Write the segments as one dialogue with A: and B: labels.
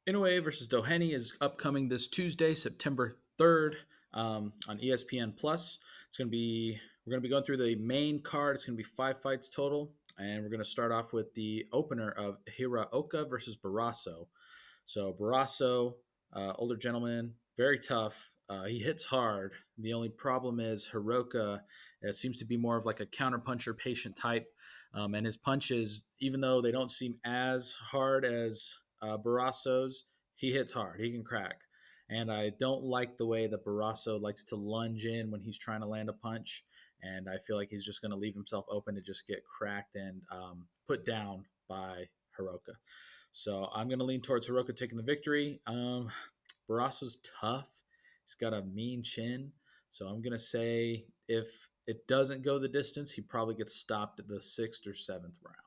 A: Inoue versus Doheny is upcoming this Tuesday, September 3rd, on ESPN Plus. We're gonna be going through the main card. It's gonna be 5 fights total, and we're gonna start off with the opener of Hiraoka versus Barrasso. So Barrasso, older gentleman, very tough. He hits hard. The only problem is Hiroka seems to be more of like a counterpuncher patient type, and his punches, even though they don't seem as hard as Barrasso's, he hits hard. He can crack. And I don't like the way that Barrasso likes to lunge in when he's trying to land a punch. And I feel like he's just going to leave himself open to just get cracked and put down by Hiroka. So I'm going to lean towards Hiroka taking the victory. Barasso's tough. He's got a mean chin. So I'm going to say if it doesn't go the distance, he probably gets stopped at the sixth or seventh round.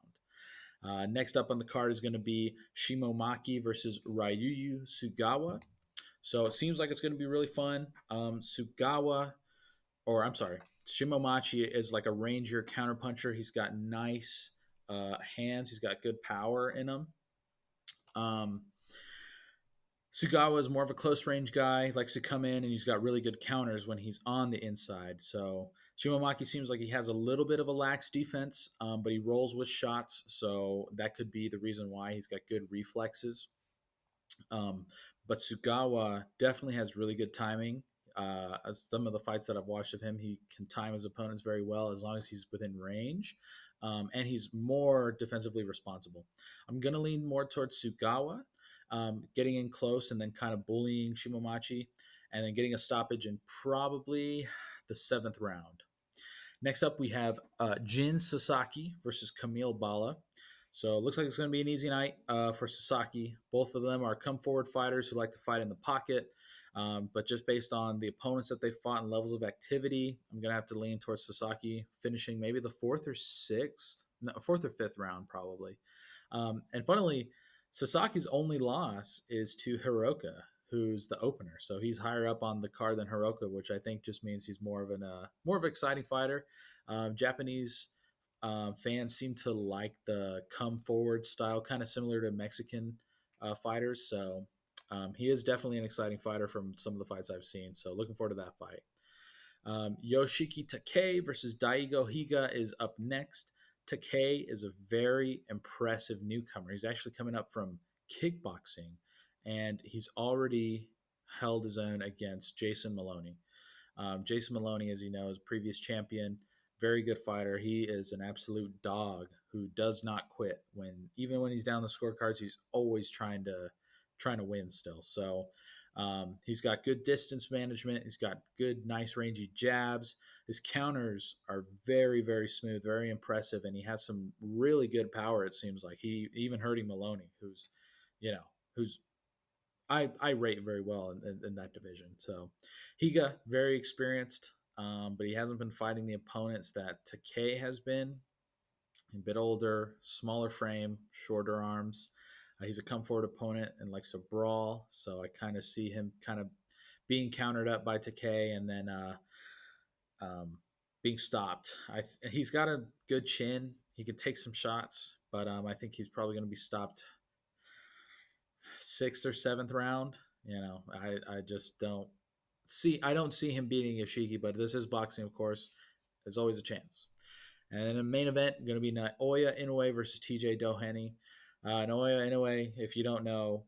A: Next up on the card is going to be Shimomaki versus Ryuyu Sugawa. So it seems like it's going to be really fun. Shimomachi is like a ranger counterpuncher. He's got nice hands. He's got good power in him. Um, Sugawa is more of a close range guy. He likes to come in and he's got really good counters when he's on the inside. So Shimomaki seems like he has a little bit of a lax defense, but he rolls with shots. So that could be the reason why he's got good reflexes. Um, but Sugawa definitely has really good timing. Some of the fights that I've watched of him, he can time his opponents very well as long as he's within range. And he's more defensively responsible. I'm going to lean more towards Sugawa, getting in close and then kind of bullying Shimomachi, and then getting a stoppage in probably the seventh round. Next up, we have Jin Sasaki versus Camille Bala. So it looks like it's going to be an easy night for Sasaki. Both of them are come forward fighters who like to fight in the pocket. But just based on the opponents that they fought and levels of activity, I'm going to have to lean towards Sasaki finishing maybe the fourth or fifth round, probably. And funnily, Sasaki's only loss is to Hiroka, who's the opener. So he's higher up on the card than Hiroka, which I think just means he's more of an exciting fighter. Japanese fans seem to like the come forward style, kind of similar to Mexican fighters. So he is definitely an exciting fighter from some of the fights I've seen. So looking forward to that fight. Yoshiki Takei versus Daigo Higa is up next. Takei is a very impressive newcomer. He's actually coming up from kickboxing, and he's already held his own against Jason Maloney. Jason Maloney, as you know, is previous champion, very good fighter. He is an absolute dog who does not quit. Even when he's down the scorecards, he's always trying to win still. So he's got good distance management. He's got good, nice, rangy jabs. His counters are very, very smooth, very impressive, and he has some really good power. It seems like he even hurting Maloney, who's I rate very well in that division. So Higa, very experienced, but he hasn't been fighting the opponents that Takei has been. A bit older, smaller frame, shorter arms. He's a come forward opponent and likes to brawl. So I kind of see him kind of being countered up by Takei and then um, being stopped. He's got a good chin. He could take some shots, but I think he's probably going to be stopped sixth or seventh round. I just don't see him beating Yoshiki, but this is boxing, of course. There's always a chance. And then the main event going to be Naoya Inoue versus TJ Doheny. Naoya Inoue, if you don't know,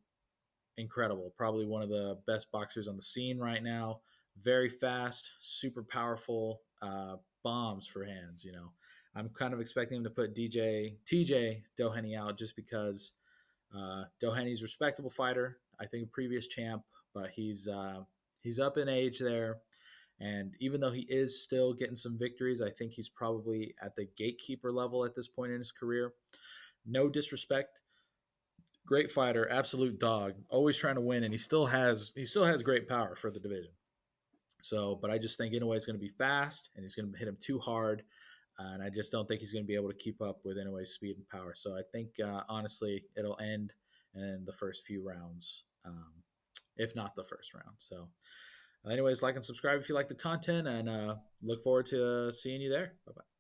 A: incredible. Probably one of the best boxers on the scene right now. Very fast, super powerful, bombs for hands. I'm kind of expecting him to put TJ Doheny out just because Doheny's a respectable fighter. I think a previous champ, but he's up in age there. And even though he is still getting some victories, I think he's probably at the gatekeeper level at this point in his career. No disrespect, great fighter, absolute dog, always trying to win, and he still has great power for the division. So, but I just think Inoue is going to be fast, and he's going to hit him too hard, and I just don't think he's going to be able to keep up with Inoue's speed and power. So I think honestly, it'll end in the first few rounds, if not the first round. So. Anyways, like and subscribe if you like the content, and look forward to seeing you there. Bye-bye.